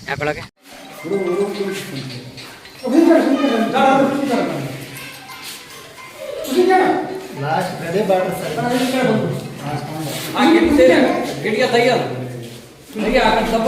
ಯಾಕೊಳಗೆ ಗಿಡಿಗೆ ತೆಗಿಯೋದು ತೆಗಿ ಆ ಕಡೆ ಸಬ್ಬ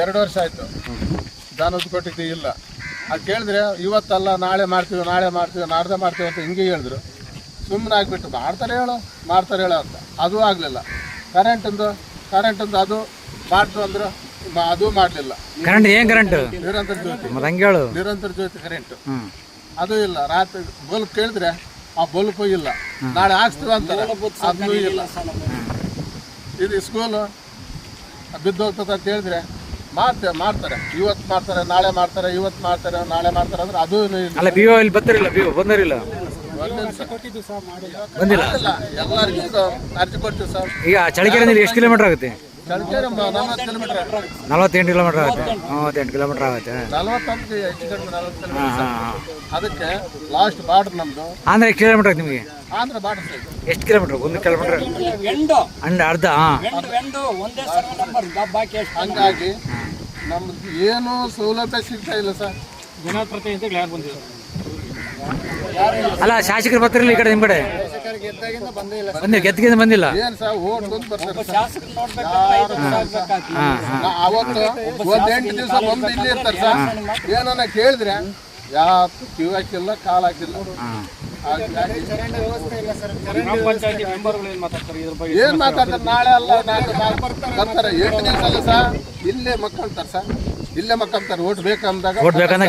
ಎರಡು ವರ್ಷ ಆಯ್ತು ದಾನದ ಕೊಟ್ಟಿದ್ದು ಇಲ್ಲ. ಅದು ಕೇಳಿದ್ರೆ ಇವತ್ತಲ್ಲ ನಾಳೆ ಮಾಡ್ತೀವಿ ನಾಡ್ದೆ ಮಾಡ್ತೀವಿ ಅಂತ ಹಿಂಗೆ ಹೇಳಿದ್ರು. ಸುಮ್ಮನೆ ಆಗಿಬಿಟ್ಟು ಮಾಡ್ತಾರೆ ಹೇಳೋ ಅಂತ ಅದು ಆಗಲಿಲ್ಲ. ಕರೆಂಟಿಂದು ಅದು ಮಾಡ್ತು ಅಂದ್ರೆ ಅದು ಮಾಡಲಿಲ್ಲ. ಕರೆಂಟ್ ಏನು ಕರೆಂಟ್? ನಿರಂತರ ಜ್ಯೋತಿ ಕರೆಂಟ್ ಅದು ಇಲ್ಲ. ರಾತ್ರಿ ಬಲ್ಬ್ ಕೇಳಿದ್ರೆ ಆ ಬಲ್ಬ್ ಇಲ್ಲ, ನಾಳೆ ಹಾಕ್ಸ್ತೀವಿ ಅಂತಾರೆ, ಅದೂ ಇಲ್ಲ. ಇದು ಸ್ಕೂಲು ಬಿದ್ದೋಗ್ತದೆ ಅಂತ ಹೇಳಿದ್ರೆ ಮಾಡ್ತಾರೆ, ಇವತ್ತು ಮಾಡ್ತಾರೆ ನಾಳೆ ಮಾಡ್ತಾರೆ, ಇವತ್ತು ಮಾಡ್ತಾರೆ ನಾಳೆ ಮಾಡ್ತಾರೆ ಅಂದ್ರೆ ಅದೂ ಅಲ್ಲ. ಬಿಒ ಇಲ್ಲಿ ಬಂದಿರಲಿಲ್ಲ ಎಲ್ಲರಿಗೂ ಅರ್ಜಿ ಕೊಡ್ತೀವಿ ಸರ್. ಈಗ ಚಳ್ಳಕೆರೆಯಿಂದ ಎಷ್ಟು ಕಿಲೋಮೀಟರ್ ಆಗುತ್ತೆ? ಚಳ್ಳಕೆರೆ 40 ಕಿಲೋಮೀಟರ್. 48 ಕಿಲೋಮೀಟರ್ ಆಗುತ್ತೆ. 38 ಕಿಲೋಮೀಟರ್ ಆಗುತ್ತೆ. 40 ಹೆಚ್ಚು ಕಡಿಮೆ 40 ಕಿಲೋಮೀಟರ್. ಅದಕ್ಕೆ ಲಾಸ್ಟ್ ಬಾರ್ಡರ್ ನಮ್ದು. ಆಂಧ್ರ ಎಷ್ಟು ಕಿಲೋಮೀಟರ್ ಆಗುತ್ತೆ ನಿಮಗೆ? ಆಂಧ್ರ ಬಾರ್ಡರ್ ಸೈಡ್ ಎಷ್ಟು ಕಿಲೋಮೀಟರ್? 1 ಕಿಲೋಮೀಟರ್ ಅರ್ಧ. ಹಂಗಾಗಿ ನಮ್ದು ಏನು ಸೌಲಭ್ಯ ಸಿಗ್ತಾ ಇಲ್ಲ ಸರ್. ಅಲ್ಲ, ಶಾಸಕರು ಬರ್ತಿರಲಿಲ್ಲ ಈ ಕಡೆ ನಿಮ್ಮ ಕಡೆ? ಗೆದ್ದಿಗೆ ಬಂದಿಲ್ಲ ಏನು ಸರ್? ಓಟ್ ಬಂದು ಬರ್ತಾರೆ. ಅವತ್ತು ಒಂದು 8 ದಿವಸ ಬಂದು ಇಲ್ಲಿ ಇರ್ತಾರೆ ಸರ್. ಏನನ್ನ ಕೇಳಿದ್ರೆ ಯಾವತ್ತು ಕ್ಯೂ ಹಾಕಿಲ್ಲ, ಕಾಲ್ ಹಾಕಿಲ್ಲ. ಏನ್ ಮಾತಾಡ್ತಾರೆ? ನಾಳೆ ಅಲ್ಲ ಬರ್ತಾರೆ. 8 ದಿವಸ ಅಲ್ಲ ಸರ್, ಇಲ್ಲೇ ಮಕ್ಕಳ್ತಾರೆ ಸರ್, ಇಲ್ಲೇ ಮಕ್ಕಳ್ತಾರೆ. ಓಟ್ ಬೇಕಂದಾಗ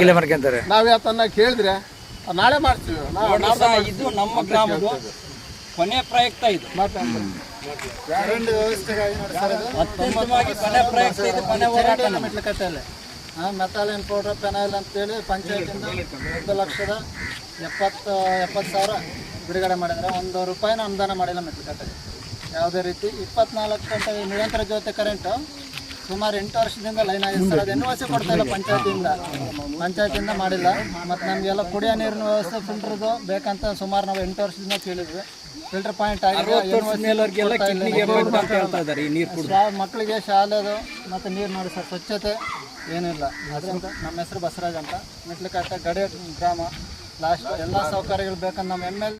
ಇಲ್ಲೇ ಮಾಡ್ಕೊಂತಾರೆ. ನಾವ್ ಯಾವತ್ತನ್ನ ಕೇಳಿದ್ರೆ ನಾಳೆ ಮಾಡ್ತೀವಿ. ಇದು ನಮ್ಮ ಗ್ರಾಮದ ಕೊನೆ ಪ್ರಯುಕ್ತ. ಇದು ಅತ್ಯಂತವಾಗಿ ಕೊನೆ ಪ್ರಯುಕ್ತ. ಇದು ಕೊನೆ ಹೋರಾಟ. ಮೆಟಾಲಿನ್ ಪೌಡ್ರ್ ಪೆನಾಯಿಲ್ ಅಂತೇಳಿ ಪಂಚಾಯತಿಂದ 1,70,70,000 ಬಿಡುಗಡೆ ಮಾಡಿದರೆ 1 ರೂಪಾಯಿನ ಅನುದಾನ ಮಾಡಿಲ್ಲ ಮೆಟ್ಲಕಟ್ಟೆಗೆ ಯಾವುದೇ ರೀತಿ. 24 ಗಂಟೆ ನಿರಂತರ ಜ್ಯೋತಿ ಕರೆಂಟು ಸುಮಾರು 8 ವರ್ಷದಿಂದ ಲೈನ್ ಆಗಿದೆ ಸರ್. ಅದು NOC ಕೊಡ್ತಾ ಇಲ್ಲ ಪಂಚಾಯತಿಂದ ಮಾಡಿಲ್ಲ. ಮತ್ತು ನಮಗೆಲ್ಲ ಕುಡಿಯೋ ನೀರಿನ ವ್ಯವಸ್ಥೆ ಫಿಲ್ಟರ್ದು ಬೇಕಂತ ಸುಮಾರು ನಾವು 8 ವರ್ಷದಿಂದ ಕೇಳಿದ್ವಿ. ಫಿಲ್ಟರ್ ಪಾಯಿಂಟ್ ಆಗಿದೆ. ಮಕ್ಕಳಿಗೆ ಶಾಲೆದು ಮತ್ತು ನೀರು ನೋಡಿ ಸರ್, ಸ್ವಚ್ಛತೆ ಏನಿಲ್ಲ. ಅದರಿಂದ ನಮ್ಮ ಹೆಸರು ಬಸವರಾಜ್ ಅಂತ, ಮೆಟ್ಲಕಟ್ಟೆ ಗಡಿಯ ಗ್ರಾಮ. ಲಾಸ್ಟ್ ಎಲ್ಲ ಸೌಕರ್ಯಗಳು ಬೇಕಂತ ನಮ್ಮ ML